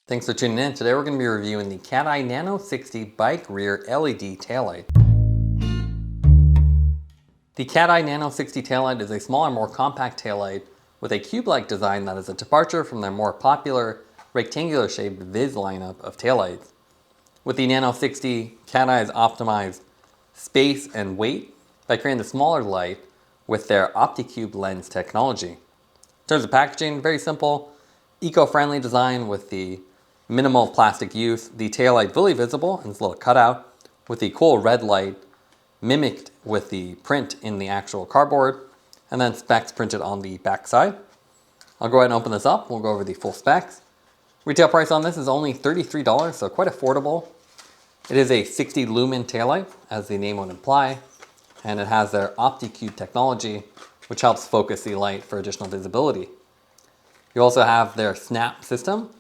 Thanks for tuning in. Today we're going to be reviewing the Cateye Nano60 bike rear LED taillight. The Cateye Nano60 taillight is a smaller, more compact taillight with a cube-like design that is a departure from their more popular rectangular shaped Viz lineup of taillights. With the Nano60, Cateye has optimized space and weight by creating the smaller light with their OptiCube lens technology. In terms of packaging, very simple, eco-friendly design with the minimal plastic use, the taillight fully visible in this little cutout with the cool red light mimicked with the print in the actual cardboard, and then specs printed on the back side. I'll go ahead and open this up. We'll go over the full specs. Retail price on this is only $33, so quite affordable. It is a 60 lumen taillight, as the name would imply, and it has their OptiCube technology, which helps focus the light for additional visibility. You also have their snap system,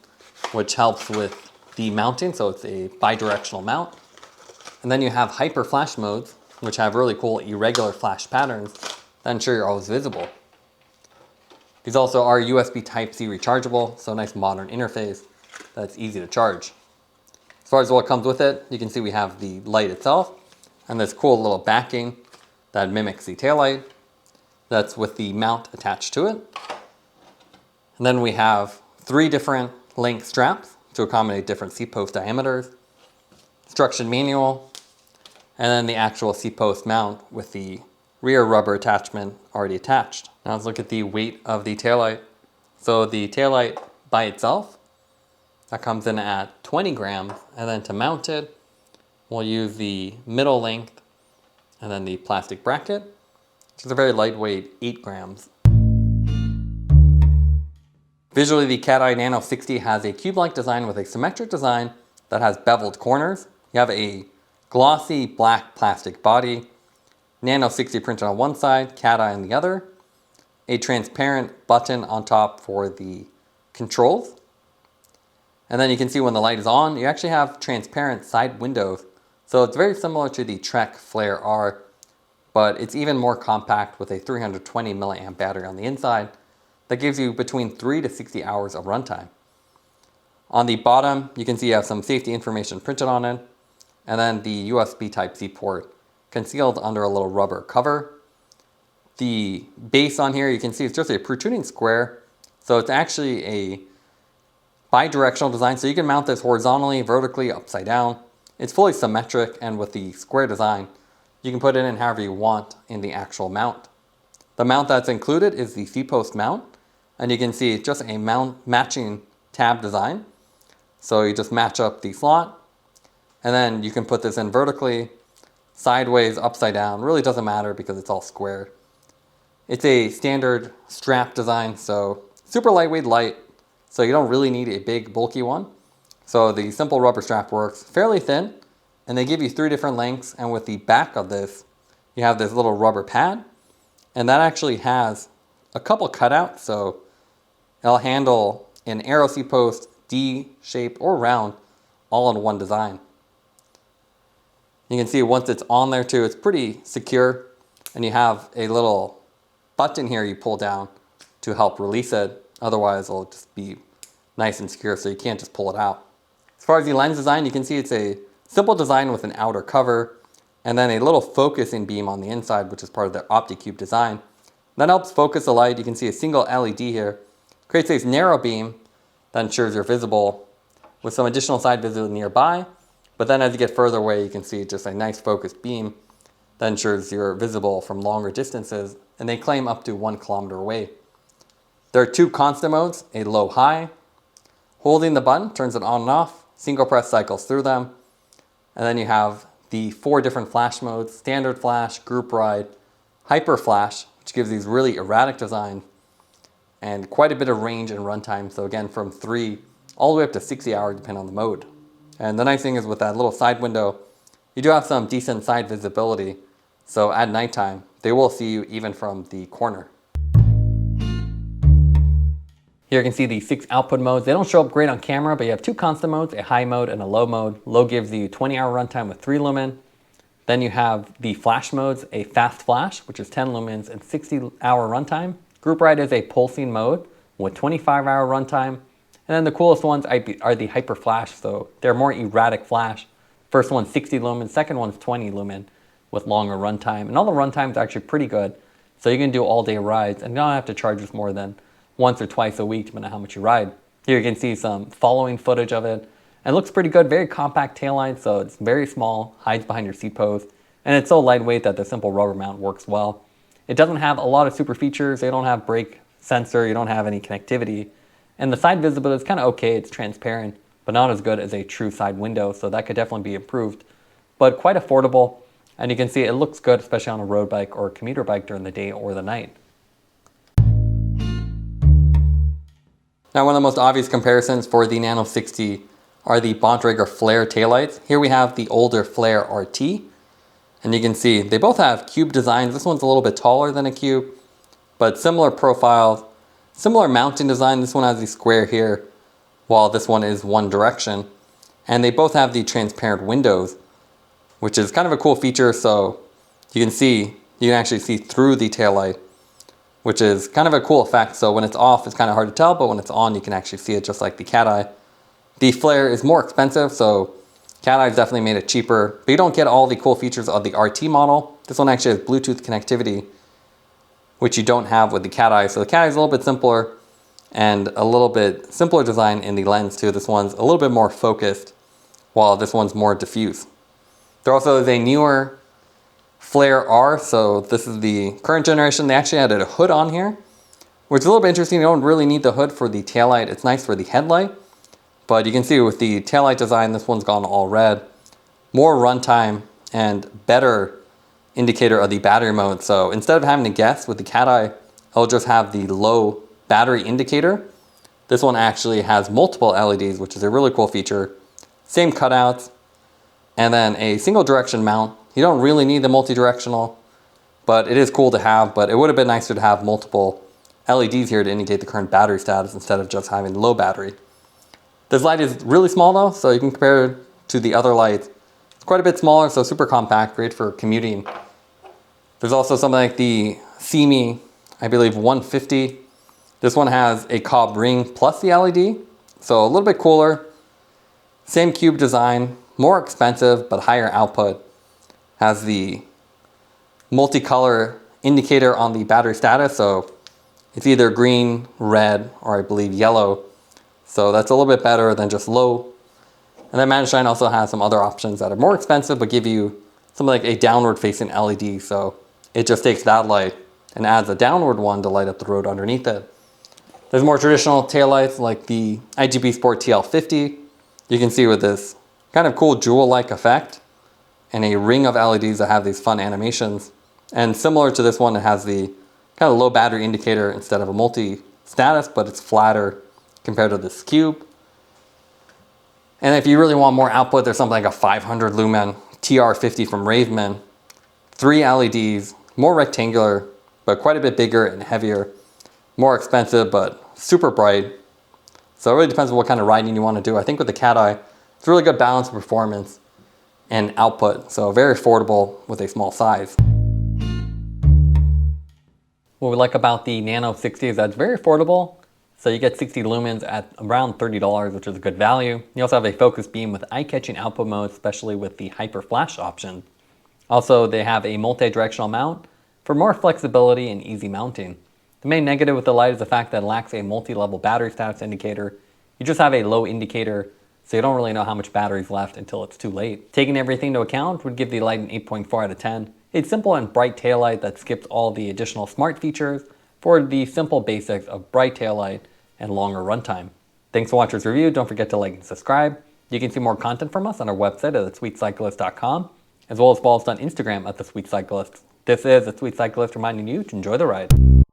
which helps with the mounting, so it's a bi-directional mount. And then you have HyperFlash modes, which have really cool irregular flash patterns that ensure you're always visible. These also are USB Type-C rechargeable, so a nice modern interface that's easy to charge. As far as what comes with it, you can see we have the light itself and this cool little backing that mimics the taillight. That's with the mount attached to it. And then we have 3 different length straps to accommodate different seat post diameters, instruction manual, and then the actual seat post mount with the rear rubber attachment already attached. Now let's look at the weight of the taillight. So the taillight by itself, that comes in at 20 grams, and then to mount it, we'll use the middle length and then the plastic bracket, which is a very lightweight 8 grams. Visually, the Cateye Nano60 has a cube-like design with a symmetric design that has beveled corners. You have a glossy black plastic body, Nano60 printed on one side, Cateye on the other, a transparent button on top for the controls. And then you can see when the light is on, you actually have transparent side windows. So it's very similar to the Trek Flare R, but it's even more compact with a 320 milliamp battery on the inside. That gives you between 3 to 60 hours of runtime. On the bottom, you can see you have some safety information printed on it, and then the USB Type-C port concealed under a little rubber cover. The base on here, you can see it's just a protruding square, so it's actually a bi-directional design, so you can mount this horizontally, vertically, upside down. It's fully symmetric, and with the square design, you can put it in however you want in the actual mount. The mount that's included is the seat post mount, and you can see it's just a mount matching tab design. So you just match up the slot, and then you can put this in vertically, sideways, upside down. Really doesn't matter because it's all square. It's a standard strap design, so super lightweight light, so you don't really need a big bulky one. So the simple rubber strap works fairly thin, and they give you 3 different lengths, and with the back of this, you have this little rubber pad, and that actually has a couple cutouts, so it'll handle an arrow seat post, D shape, or round, all in one design. You can see once it's on there too, it's pretty secure, and you have a little button here you pull down to help release it. Otherwise, it'll just be nice and secure, so you can't just pull it out. As far as the lens design, you can see it's a simple design with an outer cover, and then a little focusing beam on the inside, which is part of the OptiCube design. That helps focus the light. You can see a single LED here. Creates a narrow beam that ensures you're visible with some additional side visibility nearby. But then as you get further away, you can see just a nice focused beam that ensures you're visible from longer distances, and they claim up to 1 kilometer away. There are 2 constant modes, a low-high. Holding the button turns it on and off. Single press cycles through them. And then you have the 4 different flash modes: standard flash, group ride, HyperFlash, which gives these really erratic design and quite a bit of range and runtime. So again, from 3 all the way up to 60 hours, depending on the mode. And the nice thing is with that little side window, you do have some decent side visibility. So at nighttime, they will see you even from the corner. Here you can see the 6 output modes. They don't show up great on camera, but you have 2 constant modes, a high mode and a low mode. Low gives you 20-hour runtime with 3 lumen. Then you have the flash modes, a fast flash, which is 10 lumens and 60-hour runtime. Group ride is a pulsing mode with 25-hour runtime. And then the coolest ones are the HyperFlash, so they're more erratic flash. First one's 60 lumen, second one's 20 lumen with longer runtime. And all the runtime is actually pretty good. So you can do all day rides and you don't have to charge this more than once or twice a week, depending on how much you ride. Here you can see some following footage of it. And it looks pretty good, very compact taillight, so it's very small, hides behind your seat post. And it's so lightweight that the simple rubber mount works well. It doesn't have a lot of super features. They don't have brake sensor, you don't have any connectivity. And the side visibility is kind of okay, it's transparent, but not as good as a true side window, so that could definitely be improved. But quite affordable, and you can see it looks good, especially on a road bike or a commuter bike during the day or the night. Now, one of the most obvious comparisons for the Nano60 are the Bontrager Flare taillights. Here we have the older Flare RT, and you can see they both have cube designs. This one's a little bit taller than a cube, but similar profiles, similar mounting design. This one has the square here, while this one is one direction. And they both have the transparent windows, which is kind of a cool feature. So you can actually see through the taillight, which is kind of a cool effect. So when it's off, it's kind of hard to tell, but when it's on, you can actually see it just like the Cateye. The Flare is more expensive, so Cateye's definitely made it cheaper, but you don't get all the cool features of the RT model. This one actually has Bluetooth connectivity, which you don't have with the Cateye. So the Cateye is a little bit simpler and a little bit simpler design in the lens too. This one's a little bit more focused, while this one's more diffuse. There also is a newer Flare R, so this is the current generation. They actually added a hood on here, which is a little bit interesting. You don't really need the hood for the taillight. It's nice for the headlight, but you can see with the taillight design, this one's gone all red. More runtime and better indicator of the battery mode. So instead of having to guess with the Cateye, I'll just have the low battery indicator. This one actually has multiple LEDs, which is a really cool feature. Same cutouts, and then a single direction mount. You don't really need the multi-directional, but it is cool to have, but it would have been nicer to have multiple LEDs here to indicate the current battery status instead of just having low battery. This light is really small though, so you can compare it to the other lights. It's quite a bit smaller, so super compact, great for commuting. There's also something like the Simi, I believe 150. This one has a cob ring plus the LED, so a little bit cooler. Same cube design, more expensive, but higher output. Has the multicolor indicator on the battery status, so it's either green, red, or I believe yellow. So that's a little bit better than just low. And then Magicshine also has some other options that are more expensive, but give you something like a downward facing LED. So it just takes that light and adds a downward one to light up the road underneath it. There's more traditional taillights like the iGPSPORT TL50. You can see with this kind of cool jewel-like effect and a ring of LEDs that have these fun animations. And similar to this one, it has the kind of low battery indicator instead of a multi-status, but it's flatter compared to this cube. And if you really want more output, there's something like a 500 lumen TR50 from Ravemen. 3 LEDs, more rectangular, but quite a bit bigger and heavier. More expensive, but super bright. So it really depends on what kind of riding you want to do. I think with the Cateye, it's a really good balance of performance and output. So very affordable with a small size. What we like about the Nano60 is that it's very affordable. So you get 60 lumens at around $30, which is a good value. You also have a focus beam with eye-catching output mode, especially with the HyperFlash option. Also, they have a multi-directional mount for more flexibility and easy mounting. The main negative with the light is the fact that it lacks a multi-level battery status indicator. You just have a low indicator, so you don't really know how much battery is left until it's too late. Taking everything into account would give the light an 8.4 out of 10. It's simple and bright taillight that skips all the additional smart features for the simple basics of bright taillight and longer runtime. Thanks for watching this review. Don't forget to like and subscribe. You can see more content from us on our website at thesweetcyclist.com, as well as follow us on Instagram at thesweetcyclist. This is The Sweet Cyclist reminding you to enjoy the ride.